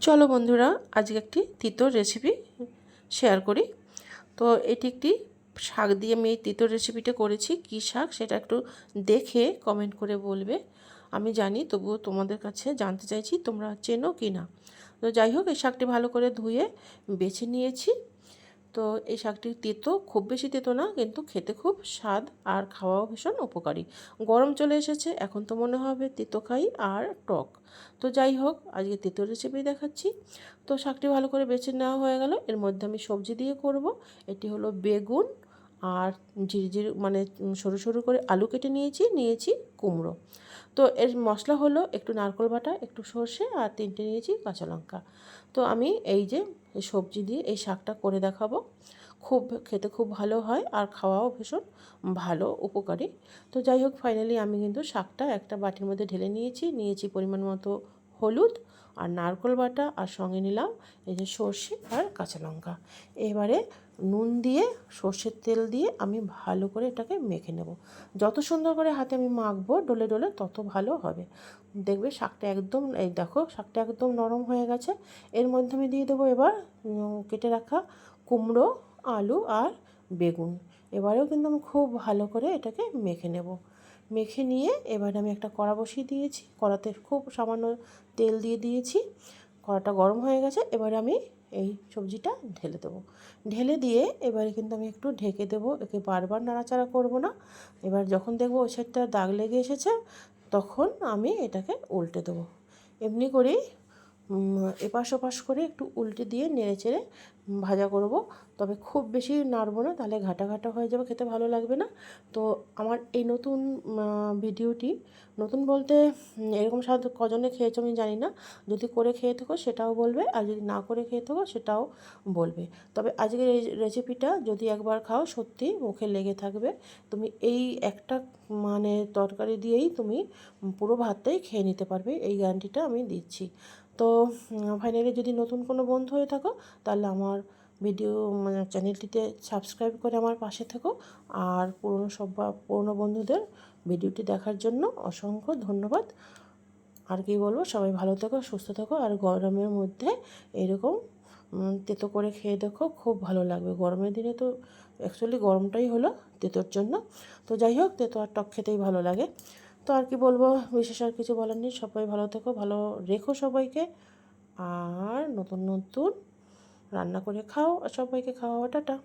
চলো বন্ধুরা, আজকে একটি তিতর রেসিপি শেয়ার করি। তো এটি একটি শাক দিয়ে আমি এই তিতর রেসিপিটা করেছি। কী শাক সেটা একটু দেখে কমেন্ট করে বলবে। আমি জানি, তবুও তোমাদের কাছে জানতে চাইছি তোমরা চেনো কি না। তো যাই হোক, এই শাকটি ভালো করে ধুয়ে বেছে নিয়েছি। তো এই শাকটি তেতো, খুব বেশি তেতো না, কিন্তু খেতে খুব স্বাদ আর খাওয়াও ভীষণ উপকারী। গরম চলে এসেছে, এখন তো মনে হবে তেতো খাই আর টক। তো যাই হোক, আজকে তেতো রেসিপি দেখাচ্ছি। তো শাকটি ভালো করে বেছে নেওয়া হয়ে গেল। এর মধ্যে আমি সবজি দিয়ে করব। এটি হলো বেগুন আর ঝিরিঝির মানে সরু সরু করে আলু কেটে নিয়েছি কুমড়ো। তো এর মশলা হলো একটু নারকেল বাটা, একটু সর্ষে আর 3টে নিয়েছি কাঁচা লঙ্কা। তো আমি এই যে সবজি দিয়ে এই শাকটা করে দেখাবো। খেতে খুব ভালো হয় আর খাওয়াও ভীষণ ভালো, উপকারী। তো যাই হোক, ফাইনালি আমি কিন্তু শাকটা একটা বাটির মধ্যে ঢেলে নিয়েছি পরিমাণ মতো হলুদ আর নারকেল বাটা, আর সঙ্গে নিলাম এই যে সর্ষে আর কাঁচা লঙ্কা। এবারে নুন দিয়ে সর্ষের তেল দিয়ে আমি ভালো করে এটাকে মেখে নেব। যত সুন্দর করে হাতে আমি মাখবো ডলে ডলে তত ভালো হবে। দেখবে শাকটা একদম, এই দেখো শাকটা একদম নরম হয়ে গেছে। এর মধ্যে আমি দিয়ে দেবো এবার কেটে রাখা কুমড়ো, আলু আর বেগুন। এবারেও কিন্তু আমি খুব ভালো করে এটাকে মেখে নেব। মেখে নিয়ে এবার আমি একটা কড়া বসিয়ে দিয়েছি। কড়াতে খুব সামান্য তেল দিয়ে দিয়েছি। কড়াটা গরম হয়ে গেছে। এবার আমি এই সবজিটা ঢেলে দেবো। ঢেলে দিয়ে এবারে কিন্তু আমি একটু ঢেকে দেবো। একে বারবার নাড়াচাড়া করব না। এবার যখন দেখবো ওই সাইডটা দাগ লেগে এসেছে, তখন আমি এটাকে উল্টে দেবো। এমনি করেই এপাশ ওপাশ করে একটু উল্টে দিয়ে নেড়ে চেড়ে ভাজা করব। তবে খুব বেশি নাড়বো না, তাহলে ঘাটা ঘাটা হয়ে যাবে, খেতে ভালো লাগবে না। তো আমার এই নতুন ভিডিওটি, নতুন বলতে এরকম স্বাদ কজনে খেয়েছো আমি জানি না। যদি করে খেয়ে থাকো সেটাও বলবে, আর যদি না করে খেয়ে থাকো সেটাও বলবে। তবে আজকের এই রেসিপিটা যদি একবার খাও, সত্যি মুখে লেগে থাকবে। তুমি এই একটা তরকারি দিয়েই তুমি পুরো ভাতটাই খেয়ে নিতে পারবে, এই গ্যারান্টিটা আমি দিচ্ছি। তো ফাইনালি যদি নতুন কোনো বন্ধু হয়ে থাকো, তাহলে আমার ভিডিও চ্যানেলটিতে সাবস্ক্রাইব করে আমার পাশে থেকো। আর পুরনো বন্ধুদের ভিডিওটি দেখার জন্য অসংখ্য ধন্যবাদ। আর কি বলবো, সবাই ভালো থেকো, সুস্থ থেকো। আর গরমের মধ্যে এরকম তেতো করে খেয়ে দেখো, খুব ভালো লাগবে। গরমের দিনে তো অ্যাকচুয়ালি গরমটাই হলো তেতোর জন্য। তো যাই হোক, তেতো আর টক খেতেই ভালো লাগে। তো আর কি বলবো, বিশেষ আর কিছু বলার নেই। সবাই ভালো থেকো, ভালো রেখো সবাইকে। আর নতুন নতুন রান্না করে খাও আর সবাইকে খাওয়াও। টাটা।